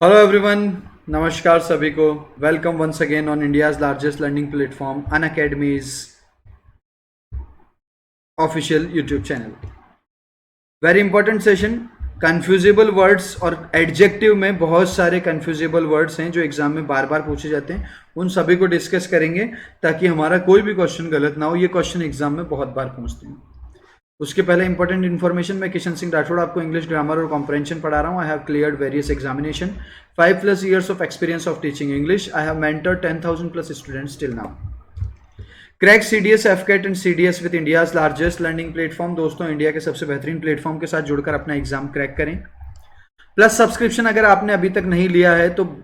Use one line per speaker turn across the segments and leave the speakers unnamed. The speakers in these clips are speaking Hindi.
हेलो एवरीवन, नमस्कार सभी को। Welcome once again on India's largest learning platform Unacademy's official YouTube channel. Very important session. Confusable words और एडजेक्टिव में बहुत सारे कन्फ्यूजेबल वर्ड्स हैं जो एग्जाम में बार बार पूछे जाते हैं। उन सभी को डिस्कस करेंगे ताकि हमारा कोई भी क्वेश्चन गलत ना हो। ये क्वेश्चन एग्जाम में बहुत बार पूछते हैं। उसके पहले इंपॉर्टेंट इन्फॉर्मेशन, मैं किशन सिंह राठौड़ आपको इंग्लिश ग्रामर और कॉम्प्रहेंशन पढ़ा रहा हूँ। I have cleared various examination, 5+ years of experience of teaching English. I have mentored 10,000+ students till now. Crack CDS FCAT and CDS with India's largest learning platform. दोस्तों, इंडिया के सबसे बेहतरीन प्लेटफॉर्म के साथ जुड़कर अपना एग्जाम क्रैक करें। प्लस सब्सक्रिप्शन अगर आपने अभी तक नहीं लिया है तो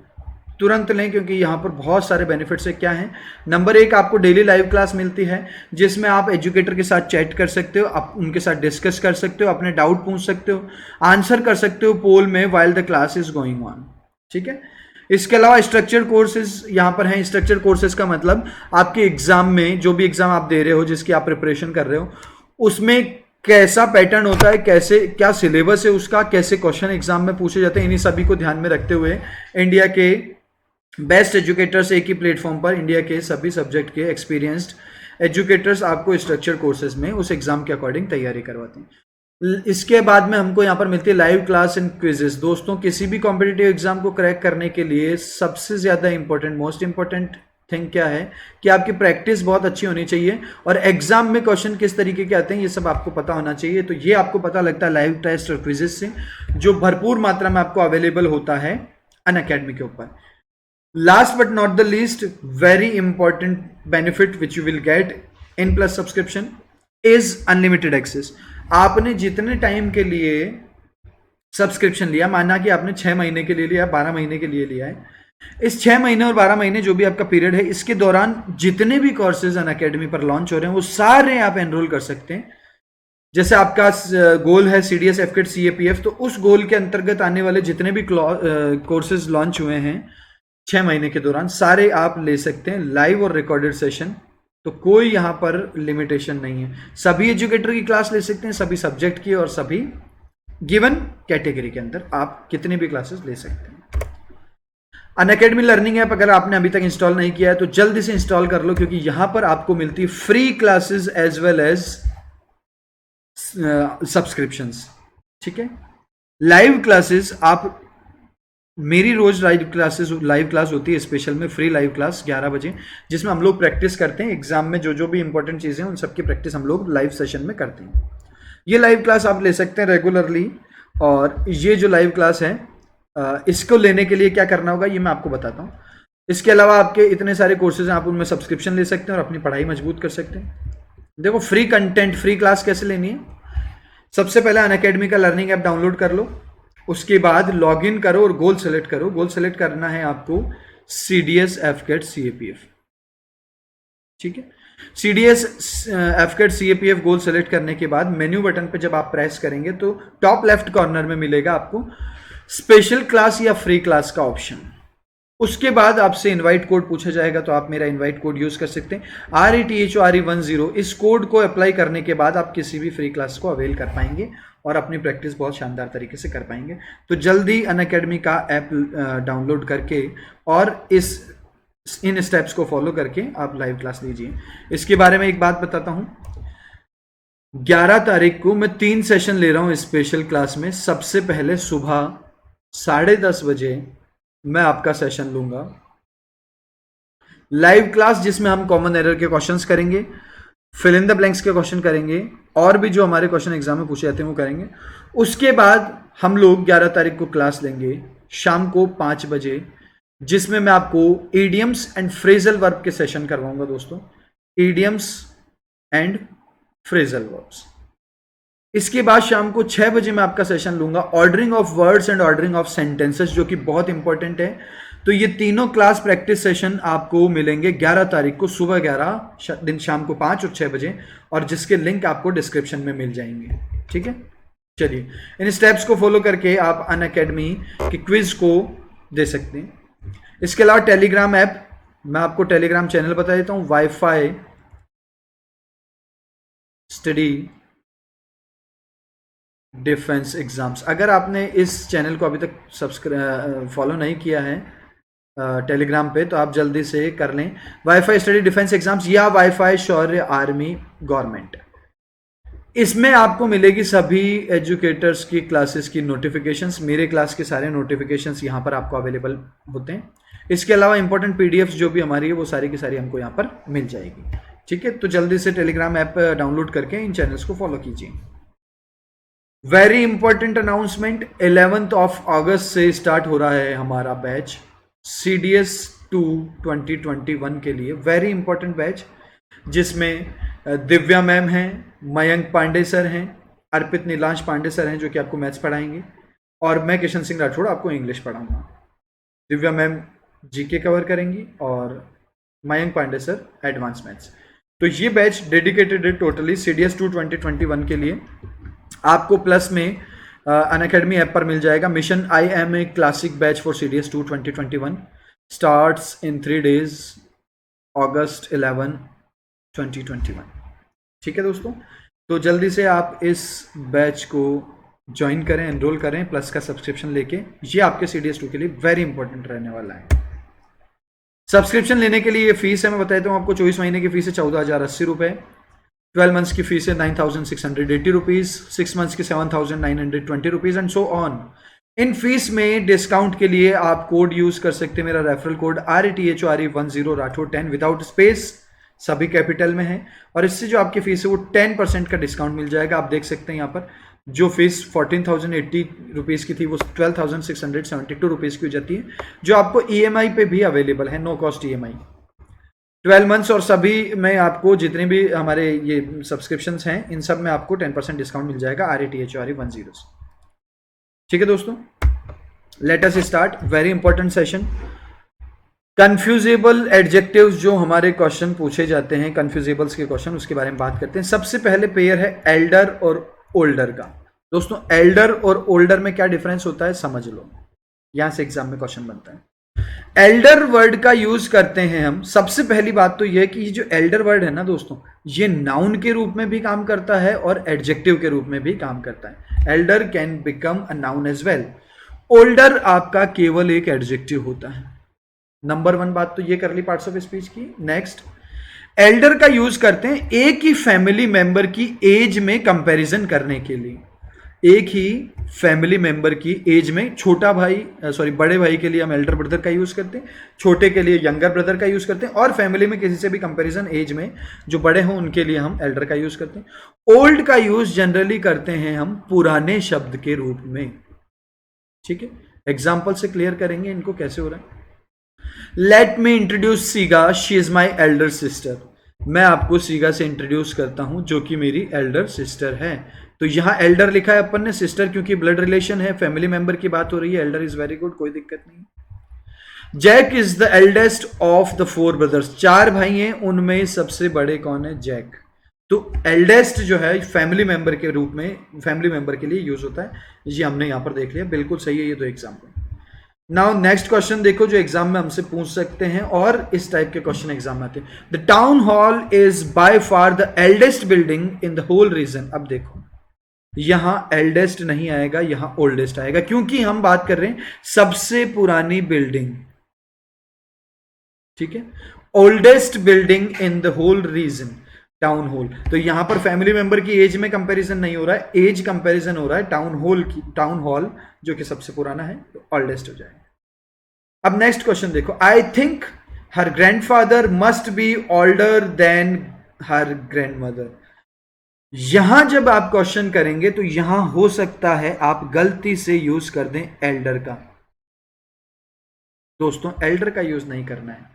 तुरंत लें, क्योंकि यहाँ पर बहुत सारे बेनिफिट्स है। क्या है? नंबर 1, आपको डेली लाइव क्लास मिलती है जिसमें आप एजुकेटर के साथ चैट कर सकते हो, आप उनके साथ डिस्कस कर सकते हो, अपने डाउट पूछ सकते हो, आंसर कर सकते हो पोल में while the class is going on. ठीक है। इसके अलावा स्ट्रक्चर्ड कोर्सेज यहाँ पर हैं। स्ट्रक्चर्ड कोर्सेज का मतलब आपके एग्जाम में, जो भी एग्जाम आप दे रहे हो, जिसकी आप प्रिपरेशन कर रहे हो, उसमें कैसा पैटर्न होता है, कैसे क्या सिलेबस है उसका, कैसे क्वेश्चन एग्जाम में पूछे जाते हैं, इन्हीं सभी को ध्यान में रखते हुए इंडिया के बेस्ट एजुकेटर्स एक ही प्लेटफॉर्म पर, इंडिया के सभी सब्जेक्ट के एक्सपीरियंस्ड एजुकेटर्स आपको स्ट्रक्चर कोर्सेज में उस एग्जाम के अकॉर्डिंग तैयारी करवाते हैं। इसके बाद में हमको यहाँ पर मिलती है लाइव क्लास एंड क्विजेस। दोस्तों, किसी भी कॉम्पिटिटिव एग्जाम को क्रैक करने के लिए सबसे ज्यादा इंपॉर्टेंट, मोस्ट इंपॉर्टेंट थिंग क्या है कि आपकी प्रैक्टिस बहुत अच्छी होनी चाहिए और एग्जाम में क्वेश्चन किस तरीके के आते हैं ये सब आपको पता होना चाहिए। तो ये आपको पता लगता है लाइव टेस्ट और क्विजेस से, जो भरपूर मात्रा में आपको अवेलेबल होता है अनअकैडमी के ऊपर। Last but not the least, very important benefit which you will get in plus subscription is unlimited access. आपने जितने टाइम के लिए सब्सक्रिप्शन लिया, माना कि आपने 6 महीने के लिए लिया, 12 महीने के लिए लिया है, इस 6 महीने और 12 महीने जो भी आपका पीरियड है, इसके दौरान जितने भी कोर्सेज अनअकैडमी पर लॉन्च हो रहे हैं वो सारे आप एनरोल कर सकते हैं। जैसे आपका गोल है CDS FCAT CAPF, तो उस गोल के अंतर्गत आने वाले जितने भी कोर्सेज लॉन्च हुए हैं 6 महीने के दौरान, सारे आप ले सकते हैं, लाइव और रिकॉर्डेड सेशन। तो कोई यहां पर लिमिटेशन नहीं है, सभी एजुकेटर की क्लास ले सकते हैं, सभी सब्जेक्ट की और सभी गिवन कैटेगरी के अंदर आप कितनी भी क्लासेस ले सकते हैं। अनअकैडमी लर्निंग ऐप अगर आपने अभी तक इंस्टॉल नहीं किया है तो जल्दी से इंस्टॉल कर लो, क्योंकि यहां पर आपको मिलती है free classes as well as subscriptions. ठीक है। लाइव क्लासेस आप, मेरी रोज लाइव क्लास होती है, स्पेशल में फ्री लाइव क्लास 11 बजे, जिसमें हम लोग प्रैक्टिस करते हैं एग्जाम में जो भी इंपॉर्टेंट चीजें हैं उन सबकी प्रैक्टिस हम लोग लाइव सेशन में करते हैं। ये लाइव क्लास आप ले सकते हैं रेगुलरली। और ये जो लाइव क्लास है, इसको लेने के लिए क्या करना होगा ये मैं आपको बताता हूँ। इसके अलावा आपके इतने सारे कोर्सेज हैं, आप उनमें सब्सक्रिप्शन ले सकते हैं और अपनी पढ़ाई मजबूत कर सकते हैं। देखो, फ्री कंटेंट, फ्री क्लास कैसे लेनी है। सबसे पहले अनअकैडमी का लर्निंग ऐप डाउनलोड कर लो, उसके बाद लॉग इन करो और गोल सेलेक्ट करो। गोल सेलेक्ट करना है आपको CDS FCAT CAPF। ठीक है। CDS FCAT CAPF goal select करने के बाद मेन्यू बटन पे जब आप प्रेस करेंगे तो टॉप लेफ्ट कॉर्नर में मिलेगा आपको स्पेशल क्लास या फ्री क्लास का ऑप्शन। उसके बाद आपसे इनवाइट कोड पूछा जाएगा, तो आप मेरा इनवाइट कोड यूज कर सकते हैं RETHORE10। इस कोड को अप्लाई करने के बाद आप किसी भी फ्री क्लास को अवेल कर पाएंगे और अपनी प्रैक्टिस बहुत शानदार तरीके से कर पाएंगे। तो जल्दी अनअकैडमी का ऐप डाउनलोड करके और इन स्टेप्स को फॉलो करके आप लाइव क्लास लीजिए। इसके बारे में एक बात बताता हूं, 11 तारीख को मैं 3 सेशन ले रहा हूं स्पेशल क्लास में। सबसे पहले सुबह 10:30 बजे मैं आपका सेशन लूंगा लाइव क्लास, जिसमें हम कॉमन एरर के क्वेश्चंस करेंगे, फिल इन द ब्लैंक्स के क्वेश्चन करेंगे और भी जो हमारे क्वेश्चन एग्जाम में पूछे जाते हैं वो करेंगे। उसके बाद हम लोग 11 तारीख को क्लास लेंगे शाम को 5 बजे, जिसमें मैं आपको ईडियम्स एंड फ्रेजल वर्ब के सेशन करवाऊंगा। दोस्तों, ईडियम्स एंड फ्रेजल वर्ब्स। इसके बाद शाम को 6 बजे मैं आपका सेशन लूंगा ordering of words and ordering of sentences, जो कि बहुत इंपॉर्टेंट है। तो ये तीनों क्लास प्रैक्टिस सेशन आपको मिलेंगे 11 तारीख को सुबह 11, दिन शाम को 5 और 6 बजे, और जिसके लिंक आपको डिस्क्रिप्शन में मिल जाएंगे। ठीक है। चलिए, इन स्टेप्स को फॉलो करके आप अनअकैडमी के क्विज को दे सकते हैं। इसके अलावा टेलीग्राम ऐप, मैं आपको टेलीग्राम चैनल बता देता हूं, वाईफाई स्टडी डिफेंस एग्जाम्स। अगर आपने इस चैनल को अभी तक सब्सक्राइब फॉलो नहीं किया है टेलीग्राम पे, तो आप जल्दी से कर लें। वाईफाई स्टडी डिफेंस एग्जाम्स या वाईफाई शौर्य आर्मी गवर्नमेंट, इसमें आपको मिलेगी सभी एजुकेटर्स की क्लासेस की नोटिफिकेशंस। मेरे क्लास के सारे नोटिफिकेशंस यहाँ पर आपको अवेलेबल होते हैं। इसके अलावा इंपॉर्टेंट पीडीएफ्स जो भी हमारी है वो सारी की सारी हमको यहाँ पर मिल जाएगी। ठीक है, तो जल्दी से टेलीग्राम ऐप डाउनलोड करके इन चैनल्स को फॉलो कीजिए। Very important announcement, 11th of August से स्टार्ट हो रहा है हमारा बैच CDS 2 2021 के लिए। वेरी इंपॉर्टेंट बैच, जिसमें दिव्या मैम हैं, मयंक पांडे सर हैं, अर्पित नीलांश पांडे सर हैं जो कि आपको मैथ्स पढ़ाएंगे, और मैं किशन सिंह राठौड़ आपको इंग्लिश पढ़ाऊंगा। दिव्या मैम जीके कवर करेंगी और Mayank Pandey sir advance maths. तो ये बैच डेडिकेटेड है टोटली CDS 2 2021 के लिए। आपको प्लस में अनअकैडमी ऐप पर मिल जाएगा। Mission IMA classic batch for CDS 2 2021 starts in 3 days, August 11, 2021। ठीक है दोस्तों, तो जल्दी से आप इस बैच को ज्वाइन करें, एनरोल करें प्लस का सब्सक्रिप्शन लेके। ये आपके CDS 2 के लिए वेरी इंपॉर्टेंट रहने वाला है। सब्सक्रिप्शन लेने के लिए ये फीस है, मैं बताता हूँ आपको। 24 महीने की फीस है 14,080 रुपये, 12 मंथ्स की फीस है 9,680 रुपीज़, 6 मंथ्स की 7,920 rupees and so on. In fees में डिस्काउंट के लिए आप कोड यूज कर सकते हैं, मेरा referral code RETHORE10 Rathore 10 without space, सभी कैपिटल में है। और इससे जो आपकी फीस है वो 10% का डिस्काउंट मिल जाएगा। आप देख सकते हैं यहाँ पर जो फीस 14,080 रुपीज़ की थी वो 12,672 रुपीज़ की हो जाती है, जो आपको EMI पे भी अवेलेबल है, नो कॉस्ट EMI 12 मंथ्स। और सभी में आपको जितने भी हमारे ये सब्सक्रिप्शंस हैं इन सब में आपको 10% डिस्काउंट मिल जाएगा RETHORE10 से। ठीक है दोस्तों, let us start. Very important session, confusable adjectives जो हमारे क्वेश्चन पूछे जाते हैं, कंफ्यूजेबल्स के क्वेश्चन, उसके बारे में बात करते हैं। सबसे पहले पेयर है एल्डर और ओल्डर का। दोस्तों एल्डर और ओल्डर में क्या डिफरेंस होता है समझ लो, यहां से एग्जाम में क्वेश्चन बनता है। एल्डर वर्ड का यूज करते हैं हम। सबसे पहली बात तो यह कि ये जो एल्डर वर्ड है ना दोस्तों, ये नाउन के रूप में भी काम करता है और एडजेक्टिव के रूप में भी काम करता है। Elder can become a noun as well. Older आपका केवल एक एडजेक्टिव होता है। नंबर 1 बात तो ये कर ली पार्ट्स ऑफ स्पीच की। नेक्स्ट, एल्डर का यूज करते हैं एक ही फैमिली मेंबर की एज में कंपैरिजन करने के लिए। एक ही फैमिली मेंबर की एज में, छोटा भाई बड़े भाई के लिए हम एल्डर ब्रदर का यूज करते हैं, छोटे के लिए यंगर ब्रदर का यूज करते हैं, और फैमिली में किसी से भी कंपैरिजन एज में जो बड़े हों उनके लिए हम एल्डर का यूज करते हैं। ओल्ड का यूज जनरली करते हैं हम पुराने शब्द के रूप में। ठीक है, एग्जाम्पल से क्लियर करेंगे इनको कैसे हो रहा है। लेट मी इंट्रोड्यूस सीगा, she is my elder sister. मैं आपको सीगा से इंट्रोड्यूस करता हूं जो कि मेरी एल्डर सिस्टर है। तो यहां एल्डर लिखा है अपन ने, सिस्टर क्योंकि ब्लड रिलेशन है, फैमिली मेंबर की बात हो रही है। एल्डर इज वेरी गुड, कोई दिक्कत नहीं। Jack is the eldest of the 4 brothers. 4 भाई हैं, उनमें सबसे बड़े कौन है? जैक। तो एल्डेस्ट जो है फैमिली मेंबर के रूप में, फैमिली मेंबर के लिए यूज होता है। ये हमने यहां पर देख लिया, बिल्कुल सही है ये तो एग्जाम्पल। नाउ नेक्स्ट क्वेश्चन देखो जो एग्जाम में हमसे पूछ सकते हैं, और इस टाइप के क्वेश्चन एग्जाम में आते हैं। The town hall is by far the eldest building in the whole region. अब देखो यहां एल्डेस्ट नहीं आएगा, यहां ओल्डेस्ट आएगा, क्योंकि हम बात कर रहे हैं सबसे पुरानी बिल्डिंग। ठीक है, oldest building in the whole region, town hall. तो यहां पर फैमिली मेंबर की एज में कंपैरिजन नहीं हो रहा है, एज कंपैरिजन हो रहा है टाउन हॉल की। टाउन हॉल जो कि सबसे पुराना है तो ओल्डेस्ट हो जाएगा। अब नेक्स्ट क्वेश्चन देखो, I think her grandfather must be older than her grandmother. यहां जब आप क्वेश्चन करेंगे तो यहां हो सकता है आप गलती से यूज कर दें एल्डर का। दोस्तों एल्डर का यूज नहीं करना है,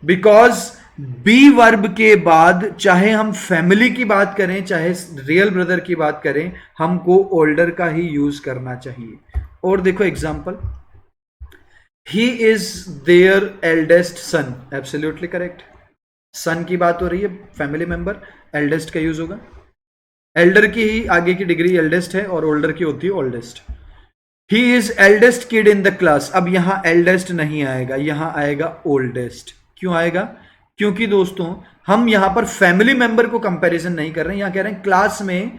बिकॉज बी वर्ब के बाद चाहे हम फैमिली की बात करें चाहे रियल ब्रदर की बात करें, हमको ओल्डर का ही यूज करना चाहिए। और देखो example, he is their eldest son, absolutely correct. Son की बात हो रही है, फैमिली मेंबर, एल्डेस्ट का यूज होगा। एल्डर की ही आगे की डिग्री एल्डेस्ट है और ओल्डर की होती है oldest. He is eldest kid in the class. अब यहां एल्डेस्ट नहीं आएगा, यहां आएगा ओल्डेस्ट। क्यों आएगा? क्योंकि दोस्तों हम यहां पर फैमिली मेंबर को कंपैरिजन नहीं कर रहे हैं, यहां कह रहे हैं क्लास में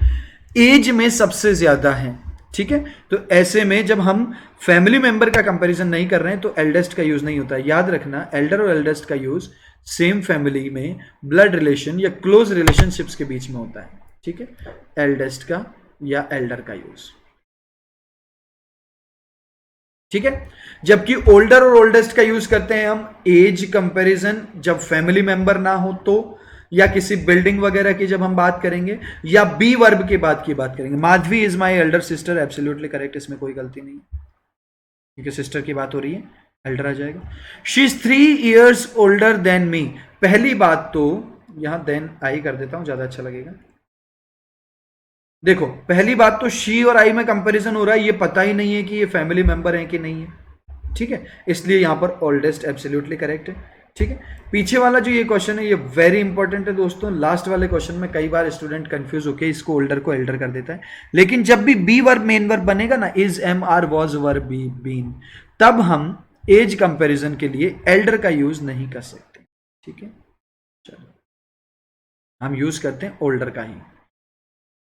एज में सबसे ज्यादा है, ठीक है। तो ऐसे में जब हम फैमिली मेंबर का कंपैरिजन नहीं कर रहे हैं तो एल्डेस्ट का यूज नहीं होता। याद रखना, एल्डर और एल्डेस्ट का यूज सेम फैमिली में ब्लड रिलेशन या क्लोज रिलेशनशिप्स के बीच में होता है, ठीक है, एल्डेस्ट का या एल्डर का यूज, ठीक है। जबकि ओल्डर और ओल्डेस्ट का यूज करते हैं हम एज कंपैरिजन जब फैमिली मेंबर ना हो तो, या किसी बिल्डिंग वगैरह की जब हम बात करेंगे, या बी वर्ब की बात करेंगे। Madhavi is my elder sister, absolutely correct, इसमें कोई गलती नहीं है क्योंकि सिस्टर की बात हो रही है, एल्डर आ जाएगा। She is 3 years older than me, पहली बात तो यहां देन आई कर देता हूं, ज्यादा अच्छा लगेगा। देखो पहली बात तो शी और आई में कंपैरिजन हो रहा है, ये पता ही नहीं है कि ये फैमिली मेंबर है कि नहीं है, ठीक है, इसलिए यहां पर ओल्डेस्ट एब्सोल्युटली करेक्ट है, ठीक है। पीछे वाला जो ये क्वेश्चन है ये वेरी इंपॉर्टेंट है दोस्तों। लास्ट वाले क्वेश्चन में कई बार स्टूडेंट कंफ्यूज होकर इसको ओल्डर को एल्डर कर देता है, लेकिन जब भी बी वर्ब मेन वर्ब बनेगा ना, is, am, are, was, were, be, been, तब हम एज कंपैरिजन के लिए एल्डर का यूज नहीं कर सकते, ठीक है। चलो हम यूज करते हैं ओल्डर का ही,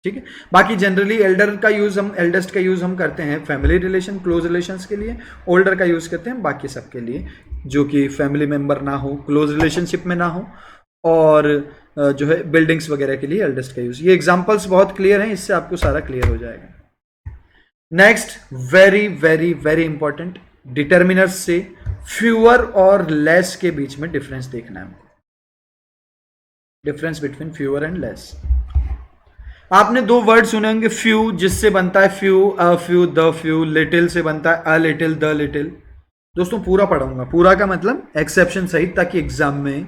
ठीक है। बाकी जनरली एल्डर का यूज हम, एल्डेस्ट का यूज हम करते हैं फैमिली रिलेशन, क्लोज रिलेशंस के लिए, ओल्डर का यूज करते हैं बाकी सब के लिए जो कि फैमिली मेंबर ना हो, क्लोज रिलेशनशिप में ना हो, और जो है बिल्डिंग्स वगैरह के लिए एल्डेस्ट का यूज। ये एग्जांपल्स बहुत क्लियर हैं, इससे आपको सारा क्लियर हो जाएगा। Next very very very important, determiners से फ्यूअर और लेस के बीच में डिफरेंस देखना है हमको, difference between fewer and less. आपने 2 वर्ड सुने होंगे, फ्यू जिससे बनता है few, a few, the few, little से बनता है अ लिटिल, द लिटिल। दोस्तों पूरा पढ़ाऊंगा, पूरा का मतलब एक्सेप्शन सहित, ताकि एग्जाम में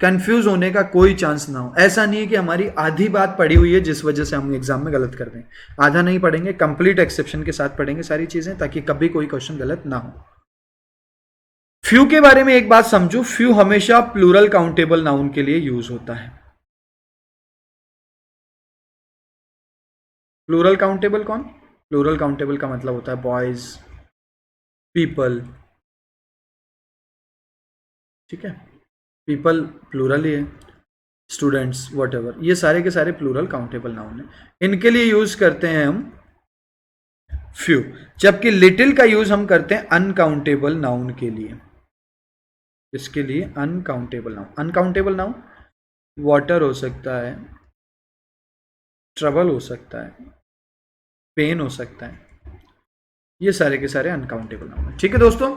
कंफ्यूज होने का कोई चांस ना हो। ऐसा नहीं है कि हमारी आधी बात पढ़ी हुई है जिस वजह से हम एग्जाम में गलत कर दें, आधा नहीं पढ़ेंगे, कंप्लीट एक्सेप्शन के साथ पढ़ेंगे सारी चीजें, ताकि कभी कोई क्वेश्चन गलत ना हो। फ्यू के बारे में एक बात समझो, फ्यू हमेशा प्लूरल काउंटेबल नाउन के लिए यूज होता है। प्लूरल काउंटेबल कौन? प्लूरल काउंटेबल का मतलब होता है बॉयज, पीपल, ठीक है, पीपल प्लूरल ही है, स्टूडेंट्स, व्हाटएवर, ये सारे के सारे प्लूरल काउंटेबल नाउन है, इनके लिए यूज करते हैं हम फ्यू। जबकि लिटिल का यूज हम करते हैं अनकाउंटेबल नाउन के लिए। इसके लिए uncountable noun, uncountable noun water हो सकता है, ट्रबल हो सकता है, पेन हो सकता है, ये सारे के सारे अनकाउंटेबल नाउन है, ठीक है दोस्तों।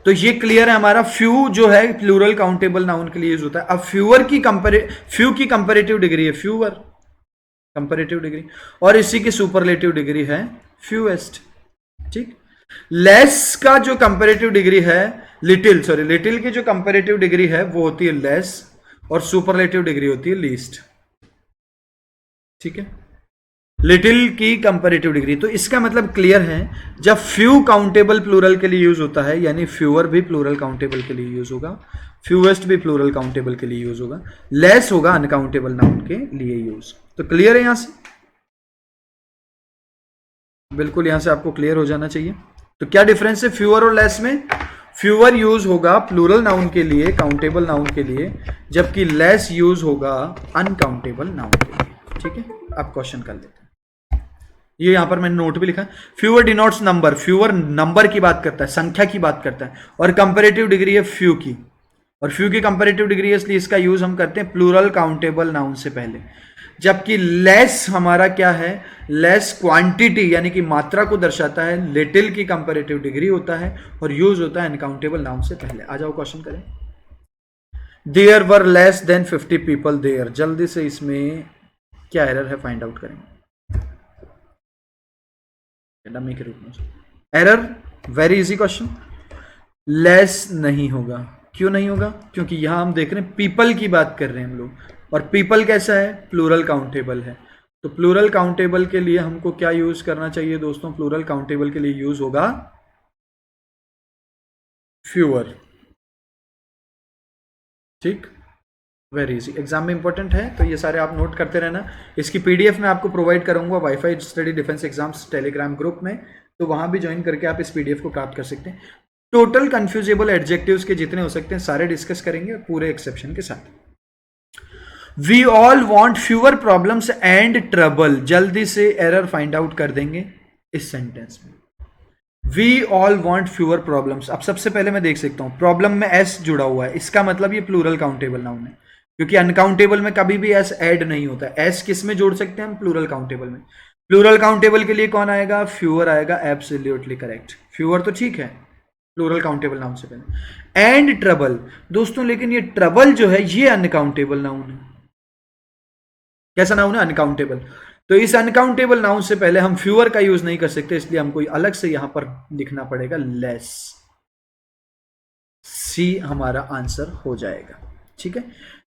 तो ये क्लियर है हमारा, फ्यू जो है प्लूरल काउंटेबल नाउन के लिए यूज होता है। अब फ्यू की कंपैरेटिव डिग्री है फ्यूअर, कंपैरेटिव डिग्री, और इसी की सुपरलेटिव डिग्री है फ्यूएस्ट, ठीक। लेस का जो कंपैरेटिव डिग्री है, लिटिल की जो कंपैरेटिव डिग्री है वो होती है लेस, और सुपरलेटिव डिग्री होती है लीस्ट, ठीक है, लिटिल की कंपैरेटिव डिग्री। तो इसका मतलब क्लियर है, जब फ्यू काउंटेबल प्लूरल के लिए यूज होता है, यानी फ्यूअर भी प्लूरल काउंटेबल के लिए यूज होगा, फ्यूएस्ट भी प्लूरल काउंटेबल के लिए यूज होगा, लेस होगा अनकाउंटेबल नाउन के लिए यूज। तो क्लियर है यहां से, बिल्कुल यहां से आपको क्लियर हो जाना चाहिए। तो क्या डिफरेंस है फ्यूअर और लेस में? फ्यूअर यूज होगा प्लूरल नाउन के लिए, काउंटेबल नाउन के लिए, जबकि लेस यूज होगा अनकाउंटेबल नाउन के लिए, ठीक है। अब क्वेश्चन कर लेते हैं, ये यहां पर मैंने नोट भी लिखा, fewer denotes number, fewer number की बात करता है, संख्या की बात करता है, और कंपैरेटिव डिग्री है फ्यू की, और फ्यू की कंपैरेटिव डिग्री है, इसलिए इसका यूज हम करते हैं प्लूरल काउंटेबल नाउन से पहले। जबकि लेस हमारा क्या है, लेस क्वांटिटी यानी कि मात्रा को दर्शाता है, लिटिल की कंपैरेटिव डिग्री होता है, और यूज होता है अनकाउंटेबल नाउन से पहले। आ जाओ क्वेश्चन करें। There were less than 50 people there, जल्दी से इसमें क्या एरर है फाइंड आउट करेंगे डमी के रूप में। Error, very easy question, less नहीं होगा। क्यों नहीं होगा? क्योंकि यहां हम देख रहे हैं पीपल की बात कर रहे हैं हम लोग, और पीपल कैसा है, प्लूरल काउंटेबल है। तो प्लूरल काउंटेबल के लिए हमको क्या यूज करना चाहिए दोस्तों? प्लूरल काउंटेबल के लिए यूज होगा फ्यूअर, ठीक, वेरी इजी, एग्जाम में इंपॉर्टेंट है, तो ये सारे आप नोट करते रहना। इसकी पीडीएफ मैं आपको प्रोवाइड करूंगा wifi study defence exams Telegram group में, तो वहां भी ज्वाइन करके आप इस पीडीएफ को प्राप्त कर सकते हैं। टोटल कंफ्यूजेबल एडजेक्टिव्स के जितने हो सकते हैं सारे डिस्कस करेंगे पूरे एक्सेप्शन के साथ। We all want fewer problems and trouble, जल्दी से एरर फाइंड आउट कर देंगे इस सेंटेंस में। We all want fewer problems. अब सबसे पहले मैं देख सकता हूं प्रॉब्लम में एस जुड़ा हुआ है, इसका मतलब ये प्लूरल काउंटेबल नाउन है, क्योंकि अनकाउंटेबल में कभी भी एस ऐड नहीं होता। एस किस में जोड़ सकते हैं हम? प्लूरल काउंटेबल में। प्लूरल काउंटेबल के लिए कौन आएगा? फ्यूअर आएगा। एब्सोल्युटली करेक्ट, फ्यूअर तो ठीक है प्लूरल काउंटेबल नाउन से पहले। एंड ट्रबल दोस्तों, लेकिन ये ट्रबल जो है ये अनकाउंटेबल नाउन है। कैसा नाउन है? अनकाउंटेबल। तो इस अनकाउंटेबल नाउन से पहले हम फ्यूअर का यूज नहीं कर सकते, इसलिए हमको अलग से यहां पर लिखना पड़ेगा लेस। सी हमारा आंसर हो जाएगा, ठीक है।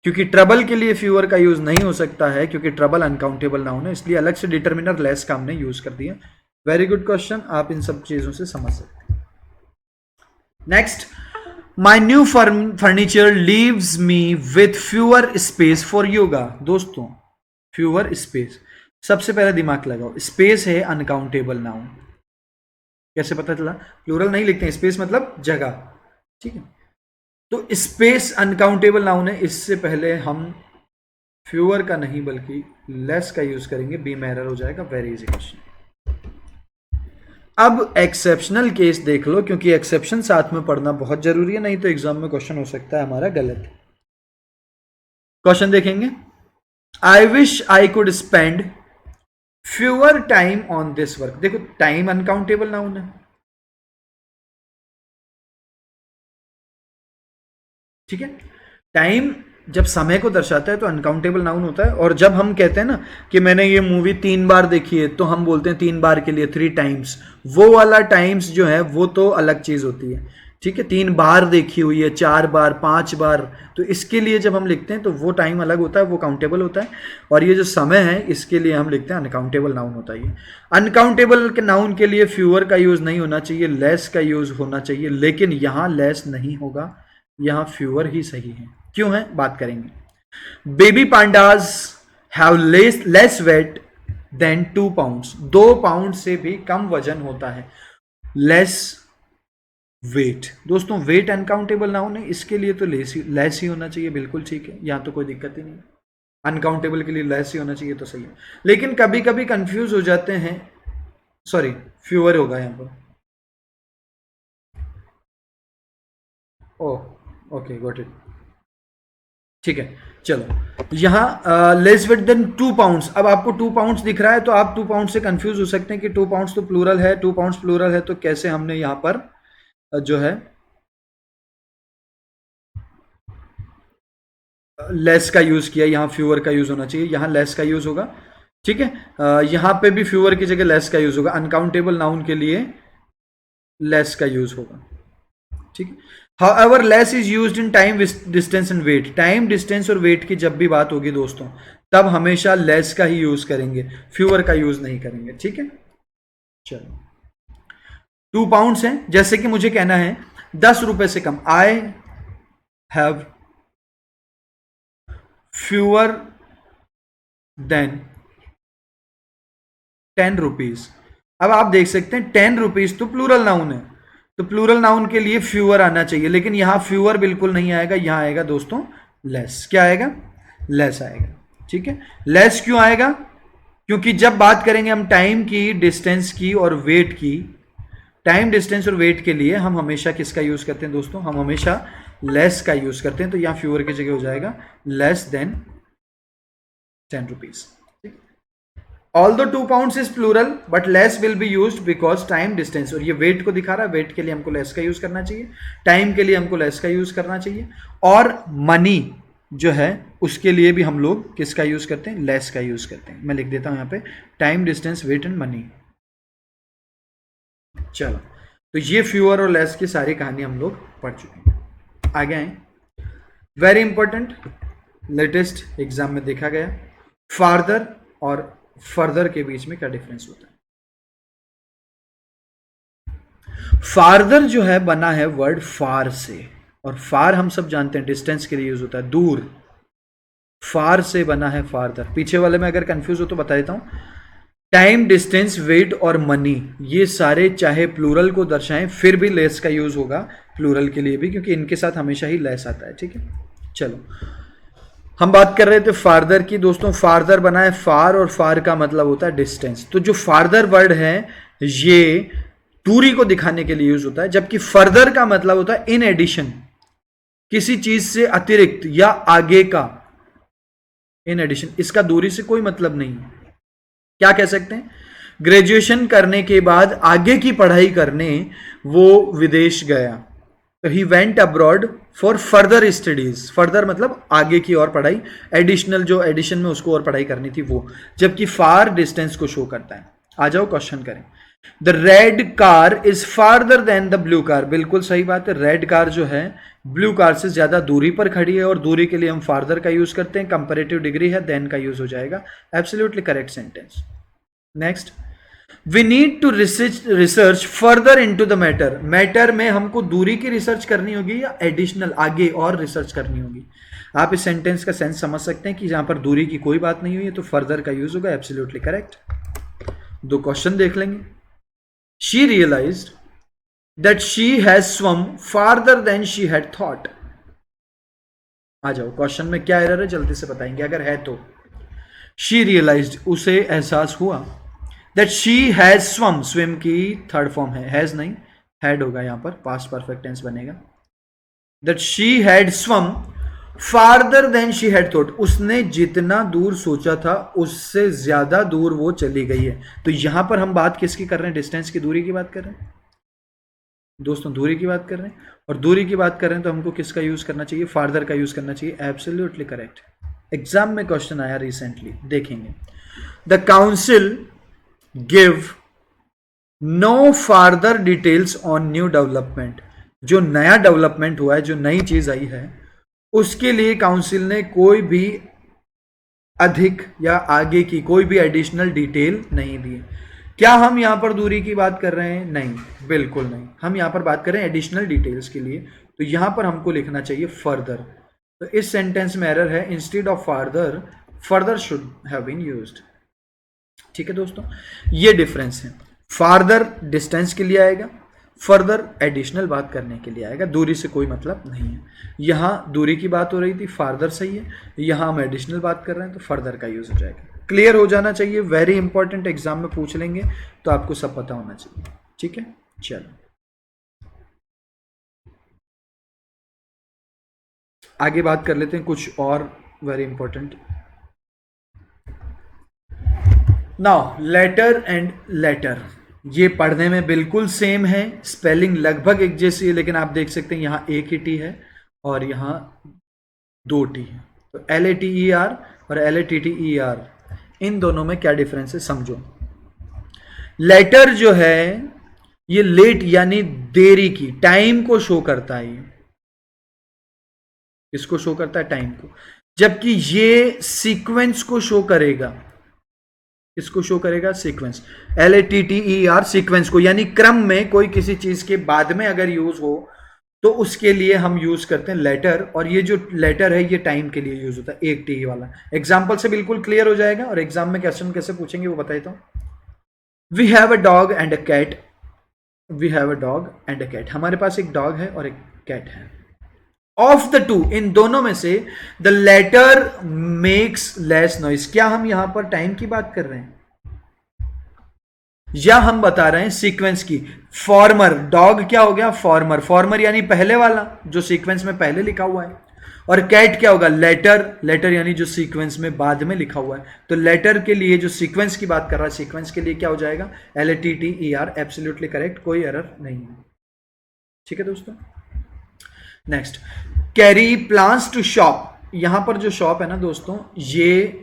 क्योंकि ट्रबल के लिए फ्यूअर का यूज नहीं हो सकता है, क्योंकि ट्रबल अनकाउंटेबल नाउन है, इसलिए अलग से डिटर्मिनर लेस का हमने यूज कर दिया। वेरी गुड क्वेश्चन, आप इन सब चीजों से समझ सकते हैं। Next, my new furniture leaves me with fewer space for yoga. दोस्तों फ्यूअर स्पेस, सबसे पहले दिमाग लगाओ, स्पेस है अनकाउंटेबल नाउन। कैसे पता चला? प्लूरल नहीं लिखते हैं, स्पेस मतलब जगह, ठीक है। तो स्पेस अनकाउंटेबल नाउन है, इससे पहले हम फ्यूअर का नहीं बल्कि लेस का यूज करेंगे, बी में एरर हो जाएगा। Very easy question. अब एक्सेप्शनल केस देख लो, क्योंकि एक्सेप्शन साथ में पढ़ना बहुत जरूरी है, नहीं तो एग्जाम में क्वेश्चन हो सकता है हमारा गलत। क्वेश्चन देखेंगे, I wish I could spend fewer time on this work. देखो टाइम अनकाउंटेबल नाउन है, ठीक है। टाइम जब समय को दर्शाता है तो अनकाउंटेबल नाउन होता है। और जब हम कहते हैं ना कि मैंने ये मूवी 3 बार देखी है, तो हम बोलते हैं 3 बार के लिए 3 टाइम्स। वो वाला टाइम्स जो है वो तो अलग चीज होती है, ठीक है। 3 बार देखी हुई है, 4 बार, 5 बार, तो इसके लिए जब हम लिखते हैं तो वो टाइम अलग होता है, वो काउंटेबल होता है। और ये जो समय है इसके लिए हम लिखते हैं अनकाउंटेबल नाउन होता है। अनकाउंटेबल के नाउन के लिए फ्यूअर का यूज नहीं होना चाहिए, लेस का यूज होना चाहिए, लेकिन यहां लेस नहीं होगा, यहां फ्यूअर ही सही है। क्यों है बात करेंगे। Baby pandas have less weight than 2 pounds. 2 pound से भी कम वजन होता है। लेस वेट, दोस्तों वेट अनकाउंटेबल नाउन है, इसके लिए तो लेस ही होना चाहिए, बिल्कुल ठीक है, यहां तो कोई दिक्कत ही नहीं। अनकाउंटेबल के लिए लेस ही होना चाहिए तो सही है। लेकिन कभी कभी कंफ्यूज हो जाते हैं, सॉरी फ्यूअर होगा यहां पर। ओह ओके गॉट इट, ठीक है। चलो यहां लेस वेट देन 2 पाउंड्स। अब आपको 2 पाउंड्स दिख रहा है तो आप 2 पाउंड से कंफ्यूज हो सकते हैं कि 2 पाउंड्स तो प्लूरल है, 2 पाउंड्स प्लूरल है, तो कैसे हमने यहां पर जो है लेस का यूज किया। यहां फ्यूअर का यूज होना चाहिए, यहां लेस का यूज होगा, ठीक है। यहां पे भी फ्यूअर की जगह लेस का यूज होगा। अनकाउंटेबल नाउन के लिए लेस का यूज होगा, ठीक है। However, less is used in time, distance and weight. Time, distance और वेट की जब भी बात होगी दोस्तों, तब हमेशा लेस का ही यूज करेंगे, फ्यूअर का यूज नहीं करेंगे, ठीक है। चलो 2 पाउंड्स हैं, जैसे कि मुझे कहना है 10 रुपए से कम। I have fewer than 10 rupees. अब आप देख सकते हैं 10 रुपीज तो प्लूरल नाउन है, तो प्लूरल नाउन के लिए फ्यूअर आना चाहिए, लेकिन यहां फ्यूअर बिल्कुल नहीं आएगा, यहां आएगा दोस्तों लेस। क्या आएगा? लेस आएगा, ठीक है। लेस क्यों आएगा? क्योंकि जब बात करेंगे हम टाइम की, डिस्टेंस की और वेट की, टाइम, डिस्टेंस और वेट के लिए हम हमेशा किसका यूज करते हैं दोस्तों? हम हमेशा लेस का यूज करते हैं। तो यहां फ्यूअर की जगह हो जाएगा less than 10 rupees. Although 2 pounds is plural, but less will be used because time, distance, और ये वेट को दिखा रहा है, वेट के लिए हमको लेस का यूज करना चाहिए, टाइम के लिए हमको लेस का यूज करना चाहिए, और मनी जो है उसके लिए भी हम लोग किसका यूज करते हैं? लेस का यूज करते हैं। मैं लिख देता हूं यहां पे time, distance, weight and money. चलो तो ये फ्यूअर और लेस की सारी कहानी हम लोग पढ़ चुके हैं। आगे आए, वेरी इंपॉर्टेंट, लेटेस्ट एग्जाम में देखा गया, फार्दर और फर्दर के बीच में क्या डिफरेंस होता है। फार्दर जो है बना है वर्ड फार से, और फार हम सब जानते हैं डिस्टेंस के लिए यूज होता है, दूर। फार से बना है फार्दर। पीछे वाले में अगर कंफ्यूज हो तो बता देता हूं, टाइम, डिस्टेंस, वेट और मनी, ये सारे चाहे प्लूरल को दर्शाएं फिर भी लेस का यूज होगा प्लूरल के लिए भी, क्योंकि इनके साथ हमेशा ही लेस आता है, ठीक है। चलो हम बात कर रहे थे फार्दर की दोस्तों, फार्दर बना है फार, और फार का मतलब होता है डिस्टेंस। तो जो फार्दर वर्ड है ये दूरी को दिखाने के लिए यूज होता है, जबकि फर्दर का मतलब होता है इन एडिशन, किसी चीज से अतिरिक्त या आगे का, इन एडिशन। इसका दूरी से कोई मतलब नहीं है। क्या कह सकते हैं, ग्रेजुएशन करने के बाद आगे की पढ़ाई करने वो विदेश गया, तो he went abroad for further studies. Further मतलब आगे की और पढ़ाई, एडिशनल जो एडिशन में उसको और पढ़ाई करनी थी वो, जबकि फार डिस्टेंस को शो करता है। आ जाओ क्वेश्चन करें। The red car is farther than the blue car. बिल्कुल सही बात है, रेड कार जो है ब्लू कार से ज्यादा दूरी पर खड़ी है, और दूरी के लिए हम फार्दर का यूज करते हैं, कंपैरेटिव डिग्री है, देन का यूज हो जाएगा। Absolutely correct sentence. Next, we need to research further into the matter. Matter में हमको दूरी की रिसर्च करनी होगी या एडिशनल आगे और रिसर्च करनी होगी। आप इस सेंटेंस का सेंस समझ सकते हैं कि जहां पर दूरी की कोई बात नहीं हुई है तो फर्दर का यूज होगा। Absolutely correct. दो क्वेश्चन देख लेंगे। She realised that she has swum farther than she had thought. आ जाओ, क्वेश्चन में क्या एरर है जल्दी से बताएंगे अगर है तो। शी रियलाइज्ड, उसे एहसास हुआ, that she has swum, swim की थर्ड फॉर्म है, हैज नहीं हैड होगा यहां पर, पास्ट परफेक्ट टेंस बनेगा। That she had swum farther than she had thought, उसने जितना दूर सोचा था उससे ज्यादा दूर वो चली गई है। तो यहां पर हम बात किसकी कर रहे हैं, डिस्टेंस की, दूरी की बात कर रहे हैं दोस्तों, दूरी की बात कर रहे हैं। और दूरी की बात कर रहे हैं तो हमको किसका यूज करना चाहिए, फार्दर का यूज करना चाहिए। Absolutely correct. एग्जाम में क्वेश्चन आया रिसेंटली, देखेंगे। The council give no farther details on new development. जो नया डेवलपमेंट हुआ है, जो नई चीज आई है, उसके लिए काउंसिल ने कोई भी अधिक या आगे की कोई भी एडिशनल डिटेल नहीं दी। क्या हम यहां पर दूरी की बात कर रहे हैं, नहीं, बिल्कुल नहीं। हम यहां पर बात कर रहे हैं एडिशनल डिटेल्स के लिए, तो यहां पर हमको लिखना चाहिए फर्दर। तो इस सेंटेंस में एरर है, instead of farther further should have been used. ठीक है दोस्तों, ये डिफरेंस है। फार्दर डिस्टेंस के लिए आएगा, फर्दर एडिशनल बात करने के लिए आएगा, दूरी से कोई मतलब नहीं है। यहां दूरी की बात हो रही थी, फार्दर सही है, यहां हम एडिशनल बात कर रहे हैं तो फर्दर का यूज हो जाएगा। क्लियर हो जाना चाहिए, वेरी इंपॉर्टेंट, एग्जाम में पूछ लेंगे तो आपको सब पता होना चाहिए। ठीक है, चलो आगे बात कर लेते हैं कुछ और very important. Now later and later, ये पढ़ने में बिल्कुल सेम है, स्पेलिंग लगभग एक जैसी है, लेकिन आप देख सकते हैं यहां एक ही टी है और यहां दो टी है। तो LATER और LATTER, इन दोनों में क्या डिफरेंस है समझो। लेटर जो है ये लेट यानी देरी की, टाइम को शो करता है। ये किसको शो करता है, टाइम को। जबकि ये सीक्वेंस को शो करेगा, किसको शो करेगा, सीक्वेंस। LATTER, सीक्वेंस को, यानी क्रम में कोई किसी चीज के बाद में अगर यूज हो तो उसके लिए हम यूज करते हैं लेटर। और ये जो लेटर है ये टाइम के लिए यूज होता है, एक टी वाला। एग्जाम्पल से बिल्कुल क्लियर हो जाएगा, और एग्जाम में क्वेश्चन कैसे पूछेंगे वो बता देता हूं। We have a dog and a cat, we have a dog and a cat, हमारे पास एक डॉग है और एक कैट है। ऑफ द टू, इन दोनों में से the latter makes less noise. क्या हम यहां पर टाइम की बात कर रहे हैं या हम बता रहे हैं सीक्वेंस की। फॉर्मर, डॉग क्या हो गया, फॉर्मर, फॉर्मर यानी पहले वाला जो सीक्वेंस में पहले लिखा हुआ है। और कैट क्या होगा, लेटर, लेटर यानी जो सीक्वेंस में बाद में लिखा हुआ है। तो लेटर के लिए जो सीक्वेंस की बात कर रहा है, सीक्वेंस के लिए क्या हो जाएगा, LATTER। एब्सोल्युटली करेक्ट, कोई एरर नहीं है। ठीक है दोस्तों, next, Carrie plans to shop. यहां पर जो शॉप है ना दोस्तों, ये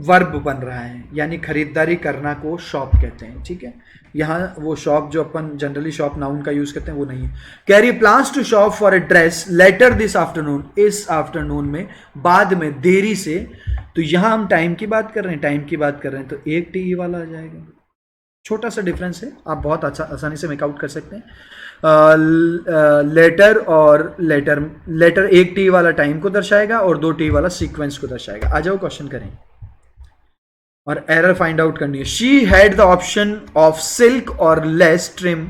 वर्ब बन रहा है, यानी खरीदारी करना को शॉप कहते हैं। ठीक है, यहां वो शॉप जो अपन जनरली शॉप नाउन का यूज करते हैं वो नहीं है। Carrie plans to shop for a dress later this afternoon, इस आफ्टरनून में, बाद में, देरी से। तो यहां हम टाइम की बात कर रहे हैं, टाइम की बात कर रहे हैं, तो एक टी वाला आ जाएगा। छोटा सा डिफरेंस है, आप बहुत अच्छा आसानी से मेकआउट कर सकते हैं। लेटर और लेटर, लेटर एक टी वाला टाइम को दर्शाएगा और दो टी वाला सीक्वेंस को दर्शाएगा। आ जाओ क्वेश्चन करें और एरर फाइंड आउट करनी है। She had the option of silk और lace trim,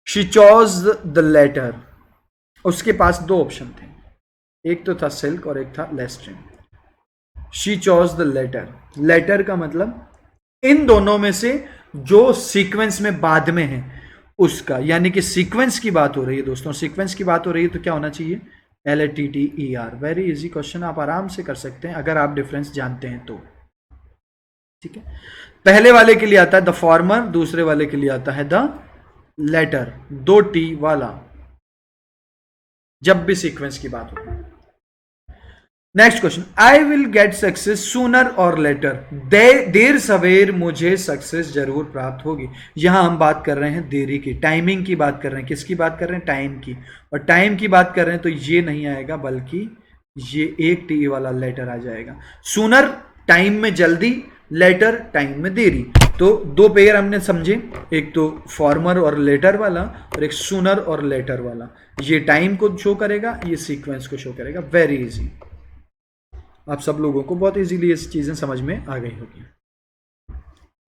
she chose the latter. उसके पास दो ऑप्शन थे, एक तो था सिल्क और एक था lace trim. She chose the latter. Latter का मतलब इन दोनों में से जो सीक्वेंस में बाद में है उसका, यानी कि सीक्वेंस की बात हो रही है दोस्तों, सीक्वेंस की बात हो रही है तो क्या होना चाहिए, LATTER। वेरी इजी क्वेश्चन, आप आराम से कर सकते हैं अगर आप डिफरेंस जानते हैं तो। ठीक है, पहले वाले के लिए आता है द फॉर्मर, दूसरे वाले के लिए आता है द लेटर, 2T वाला, जब भी सीक्वेंस की बात हो। Next question, I will get success sooner और लेटर। देर सवेर मुझे सक्सेस जरूर प्राप्त होगी। यहां हम बात कर रहे हैं देरी की, टाइमिंग की बात कर रहे हैं। किसकी बात कर रहे हैं, टाइम की। और टाइम की बात कर रहे हैं तो ये नहीं आएगा, बल्कि ये एक टी वाला लेटर आ जाएगा। सूनर टाइम में जल्दी, लेटर टाइम में देरी। तो दो पेयर हमने समझे, एक तो फॉर्मर और लेटर वाला और एक सूनर और लेटर वाला। ये टाइम को शो करेगा, ये सीक्वेंस को शो करेगा। वेरी इजी, आप सब लोगों को बहुत इजीली ये चीजें समझ में आ गई होगी।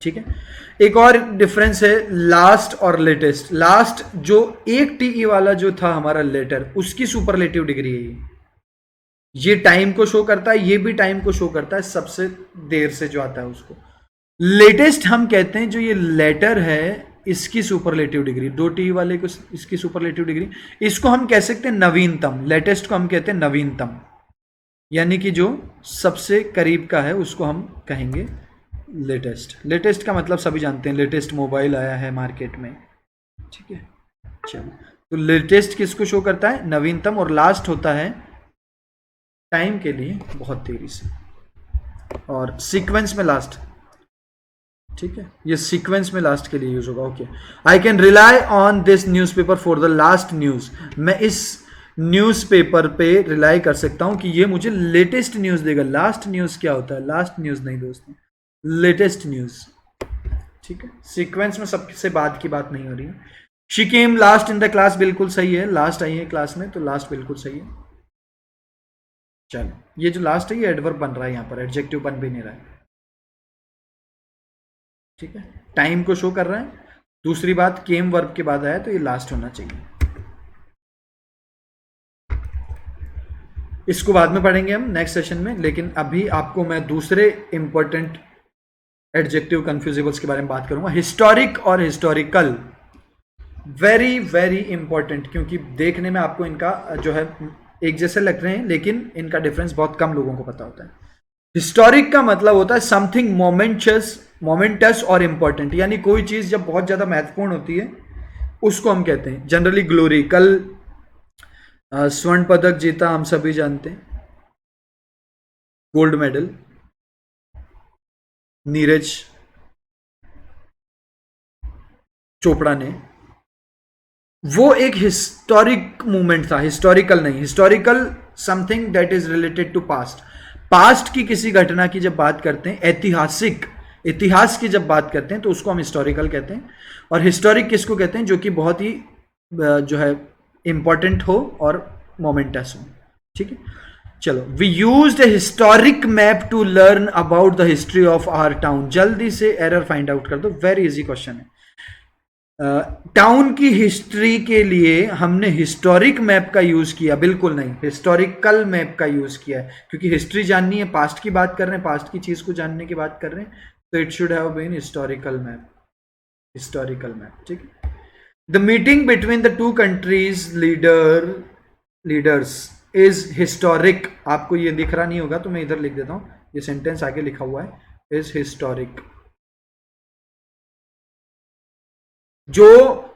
ठीक है, एक और डिफरेंस है लास्ट और लेटेस्ट। लास्ट जो एक टीई वाला जो था हमारा लेटर, उसकी सुपरलेटिव डिग्री है ये टाइम को शो करता है, ये भी टाइम को शो करता है, सबसे देर से जो आता है उसको। लेटेस्ट हम कहते हैं जो ये लेटर है इसकी सुपरलेटिव डिग्री, 2T वाले को इसकी सुपरलेटिव डिग्री, इसको हम कह सकते हैं नवीनतम। लेटेस्ट को हम कहते हैं नवीनतम, यानी कि जो सबसे करीब का है उसको हम कहेंगे लेटेस्ट। लेटेस्ट का मतलब सभी जानते हैं, लेटेस्ट मोबाइल आया है मार्केट में। ठीक है, चलो, तो लेटेस्ट किसको शो करता है, नवीनतम। और लास्ट होता है टाइम के लिए बहुत देरी से, और सीक्वेंस में लास्ट। ठीक है, ये सीक्वेंस में लास्ट के लिए यूज होगा। Okay, I can rely on this newspaper for the last news. मैं इस न्यूज़पेपर पे रिलाई कर सकता हूं कि ये मुझे लेटेस्ट न्यूज देगा। लास्ट न्यूज क्या होता है, लास्ट न्यूज नहीं दोस्तों, लेटेस्ट न्यूज। ठीक है, सीक्वेंस में सबसे बाद की बात नहीं हो रही है। She came last in the class, बिल्कुल सही है, लास्ट आई है क्लास में, तो लास्ट बिल्कुल सही है। चलो, ये जो लास्ट है ये एडवर्ब बन रहा है, यहां पर एडजेक्टिव बन भी नहीं रहा है। ठीक है, टाइम को शो कर रहा है। दूसरी बात, केम वर्ब के बाद आया तो ये लास्ट होना चाहिए। इसको बाद में पढ़ेंगे हम नेक्स्ट सेशन में, लेकिन अभी आपको मैं दूसरे इंपॉर्टेंट एडजेक्टिव कंफ्यूजिबल्स के बारे में बात करूंगा, हिस्टोरिक और हिस्टोरिकल। वेरी वेरी इंपॉर्टेंट, क्योंकि देखने में आपको इनका जो है एक जैसे लग रहे हैं, लेकिन इनका डिफरेंस बहुत कम लोगों को पता होता है। हिस्टोरिक का मतलब होता है समथिंग मोमेंटस और इंपॉर्टेंट, यानी कोई चीज जब बहुत ज्यादा महत्वपूर्ण होती है उसको हम कहते हैं जनरली ग्लोरी। कल स्वर्ण पदक जीता, हम सभी जानते हैं, गोल्ड मेडल, नीरज चोपड़ा ने। वो एक हिस्टोरिक मूवमेंट था, हिस्टोरिकल नहीं। Historical something that is related to past. Past की किसी घटना की जब बात करते हैं, ऐतिहासिक इतिहास की जब बात करते हैं तो उसको हम हिस्टोरिकल कहते हैं। और हिस्टोरिक किसको कहते हैं, जो कि बहुत ही जो है इंपॉर्टेंट हो और मोमेंटस हो। ठीक है, चलो, we used a historic map to learn about the history of our town. जल्दी से एरर फाइंड आउट कर दो, वेरी इजी क्वेश्चन है। टाउन की हिस्ट्री के लिए हमने हिस्टोरिक मैप का यूज किया, बिल्कुल नहीं, हिस्टोरिकल मैप का यूज किया है, क्योंकि हिस्ट्री जाननी है, पास्ट की बात कर रहे हैं, पास्ट की चीज को जानने की बात कर रहे हैं, तो it should have been historical map, historical map. ठीक है, the meeting between the two countries leaders is historic. आपको ये दिख रहा नहीं होगा तो मैं इधर लिख देता हूं, ये सेंटेंस आगे लिखा हुआ है, इज हिस्टोरिक। जो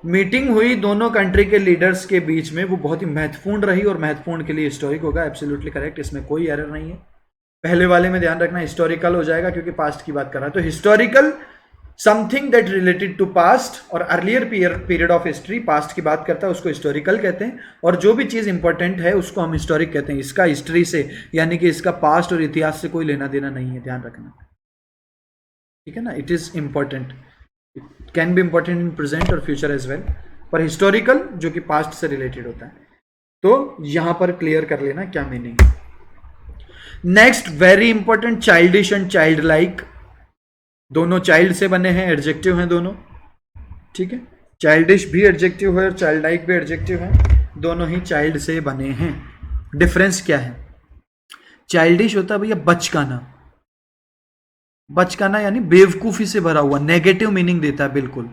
मीटिंग हुई दोनों कंट्री के लीडर्स के बीच में वो बहुत ही महत्वपूर्ण रही और महत्वपूर्ण के लिए हिस्टोरिक होगा। एब्सोल्युटली करेक्ट, इसमें कोई एरर नहीं है। पहले वाले में ध्यान रखना, हिस्टोरिकल हो जाएगा क्योंकि पास्ट की बात कर रहा है। तो historical something that related to past और earlier period of history, past की बात करता है उसको हिस्टोरिकल कहते हैं, और जो भी चीज इंपॉर्टेंट है उसको हम हिस्टोरिक कहते हैं। इसका हिस्ट्री से यानी कि इसका पास्ट और इतिहास से कोई लेना देना नहीं है, ध्यान रखना। ठीक है ना, it is important, it can be important in present और फ्यूचर एज वेल, पर हिस्टोरिकल जो कि पास्ट से रिलेटेड होता है। तो यहां पर क्लियर कर लेना क्या मीनिंग है। Next, very important, childish and child like. दोनों चाइल्ड से बने हैं, एडजेक्टिव हैं दोनों। ठीक है, चाइल्डिश भी एडजेक्टिव है और चाइल्ड लाइक भी एडजेक्टिव है, दोनों ही चाइल्ड से बने हैं। डिफरेंस क्या है? चाइल्डिश होता है भैया बचकाना, बचकाना यानी बेवकूफी से भरा हुआ, नेगेटिव मीनिंग देता है बिल्कुल।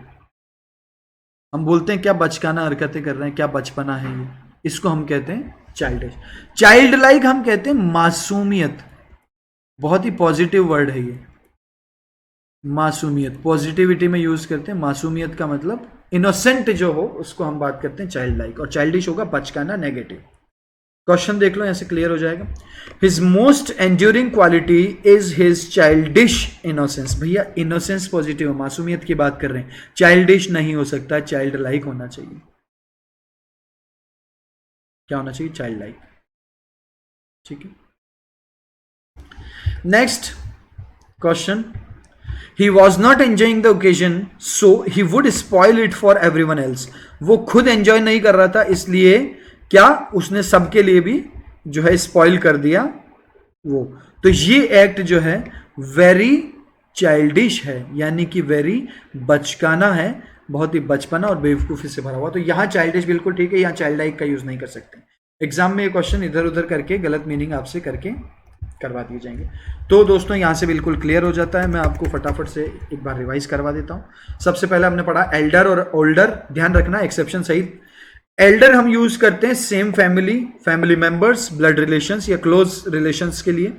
हम बोलते हैं क्या बचकाना हरकतें कर रहे हैं, क्या बचपना है ये, इसको हम कहते हैं चाइल्डिश। चाइल्ड लाइक हम कहते हैं मासूमियत, बहुत ही पॉजिटिव वर्ड है ये, मासूमियत पॉजिटिविटी में यूज करते हैं। मासूमियत का मतलब इनोसेंट जो हो उसको हम बात करते हैं चाइल्ड लाइक, और चाइल्डिश होगा बचकाना, नेगेटिव। क्वेश्चन देख लो, ऐसे क्लियर हो जाएगा। His most enduring quality is his childish innocence. भैया इनोसेंस पॉजिटिव है, मासूमियत की बात कर रहे हैं, चाइल्डिश नहीं हो सकता, चाइल्ड लाइक होना चाहिए। क्या होना चाहिए? Child like. ठीक है, next question. He was not enjoying the occasion, so he would spoil it for everyone else. वो खुद एंजॉय नहीं कर रहा था, इसलिए क्या उसने सबके लिए भी जो है स्पॉइल कर दिया वो। तो ये एक्ट जो है वेरी चाइल्डिश है, यानी कि वेरी बचकाना है, बहुत ही बचपना और बेवकूफ़ी से भरा हुआ। तो यहाँ चाइल्डिश बिल्कुल ठीक है, यहाँ चाइल्ड लाइक का यूज़ नहीं कर सकते। एग्जाम में ये क्वेश्चन इधर उधर करके गलत मीनिंग आपसे करके करवा दिए जाएंगे। तो दोस्तों यहाँ से बिल्कुल क्लियर हो जाता है। मैं आपको फटाफट से एक बार रिवाइज करवा देता हूँ। सबसे पहले हमने पढ़ा एल्डर और ओल्डर, ध्यान रखना एक्सेप्शन सहित। एल्डर हम यूज करते हैं same family, family members, blood relations या क्लोज रिलेशंस के लिए,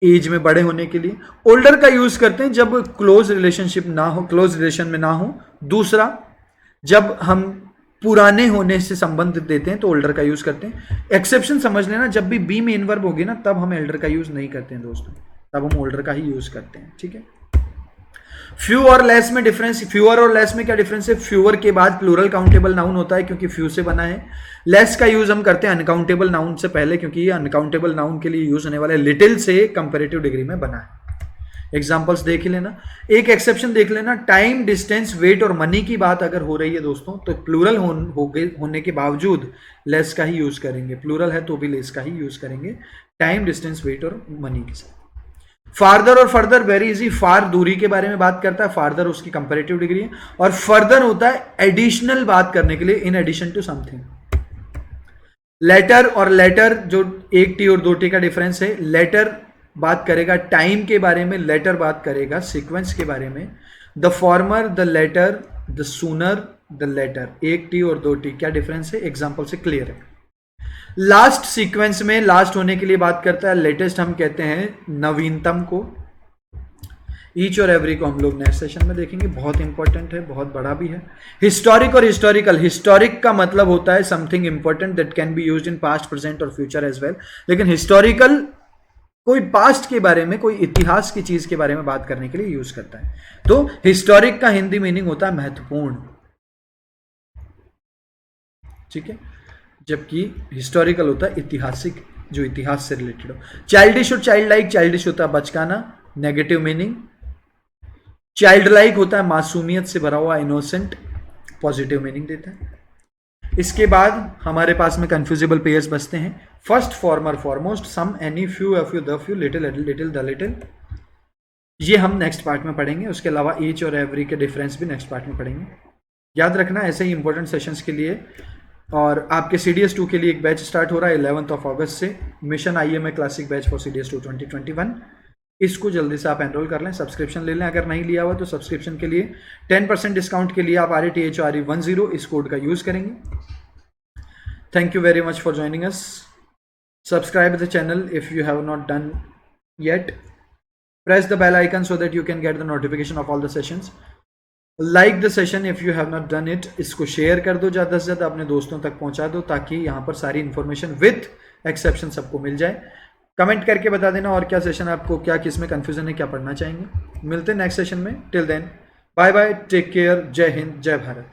एज में बड़े होने के लिए। ओल्डर का यूज करते हैं जब क्लोज रिलेशनशिप ना हो, क्लोज रिलेशन में ना हो। दूसरा, जब हम पुराने होने से संबंध देते हैं तो ओल्डर का यूज करते हैं। एक्सेप्शन समझ लेना, जब भी बी में इनवर्ब होगी ना तब हम एल्डर का यूज नहीं करते हैं दोस्तों, तब हम ओल्डर का ही यूज करते हैं। ठीक है, फ्यू और लेस में डिफरेंस। फ्यूअर और लेस में क्या डिफरेंस है? फ्यूअर के बाद प्लूरल काउंटेबल नाउन होता है क्योंकि फ्यू से बना है। लेस का यूज हम करते हैं अनकाउंटेबल नाउन से पहले, क्योंकि ये अनकाउंटेबल नाउन के लिए यूज होने वाला है, लिटिल से कंपेरेटिव डिग्री में बना है। एग्जाम्पल्स देख लेना। एक एक्सेप्शन देख लेना, टाइम, डिस्टेंस, वेट और मनी की बात अगर हो रही है दोस्तों तो प्लूरल होने के बावजूद लेस का ही यूज करेंगे। प्लूरल है तो भी लेस का ही यूज करेंगे टाइम, डिस्टेंस, वेट और मनी के साथ। फार्दर और फर्दर वेरी इजी। फार दूरी के बारे में बात करता है, फार्दर उसकी कंपेरेटिव डिग्री है, और फर्दर होता है एडिशनल बात करने के लिए, in addition to something. Later और लेटर जो एक टी और दो टी का डिफरेंस है, लेटर बात करेगा टाइम के बारे में, लेटर बात करेगा सीक्वेंस के बारे में। The former, the latter, the sooner, the later, एक टी और दो टी, क्या डिफरेंस है? एग्जाम्पल से क्लियर है। लास्ट सीक्वेंस में लास्ट होने के लिए बात करता है, लेटेस्ट हम कहते हैं नवीनतम को। ईच और एवरी को हम लोग नेक्स्ट सेशन में देखेंगे, बहुत इंपॉर्टेंट है, बहुत बड़ा भी है। हिस्टोरिक और हिस्टोरिकल। हिस्टोरिक का मतलब होता है something important that can be used in past, present और फ्यूचर एज वेल। लेकिन हिस्टोरिकल कोई पास्ट के बारे में, कोई इतिहास की चीज के बारे में बात करने के लिए यूज करता है। तो हिस्टोरिक का हिंदी मीनिंग होता है महत्वपूर्ण, ठीक है, जबकि हिस्टोरिकल होता है ऐतिहासिक, जो इतिहास से रिलेटेड हो। चाइल्डिश और चाइल्ड लाइक। चाइल्डिश होता है बचकाना, नेगेटिव मीनिंग। चाइल्ड लाइक होता है मासूमियत से भरा हुआ, इनोसेंट, पॉजिटिव मीनिंग देता है। इसके बाद हमारे पास में कंफ्यूजिबल पेयर्स बचते हैं। First, former, foremost, some, any, few, a few, the few, little, little, the little, ये हम नेक्स्ट पार्ट में पढ़ेंगे। उसके अलावा ईच और एवरी के डिफरेंस भी नेक्स्ट पार्ट में पढ़ेंगे। याद रखना ऐसे ही इंपॉर्टेंट सेशंस के लिए। और आपके CDS 2 के लिए एक बैच स्टार्ट हो रहा है 11 अगस्त से, mission IMA classic batch for CDS 2 2021। इसको जल्दी से आप एनरोल कर लें, सब्सक्रिप्शन ले लें। अगर नहीं लिया हुआ तो सब्सक्रिप्शन के लिए 10% डिस्काउंट के लिए आप RETHRE10 इस कोड का यूज करेंगे। Thank you very much for joining us. Subscribe the channel if you have not done yet. Press the bell icon so that you can get the notification of all the sessions. Like the session if you have not done it. इसको शेयर कर दो, ज़्यादा से ज़्यादा अपने दोस्तों तक पहुंचा दो, ताकि यहाँ पर सारी इंफॉर्मेशन विथ एक्सेप्शन सबको मिल जाए। कमेंट करके बता देना और क्या सेशन आपको, क्या किस में कंफ्यूजन है, क्या पढ़ना चाहेंगे। मिलते हैं नेक्स्ट सेशन में। Till then bye bye, take care, जय हिंद, जय भारत।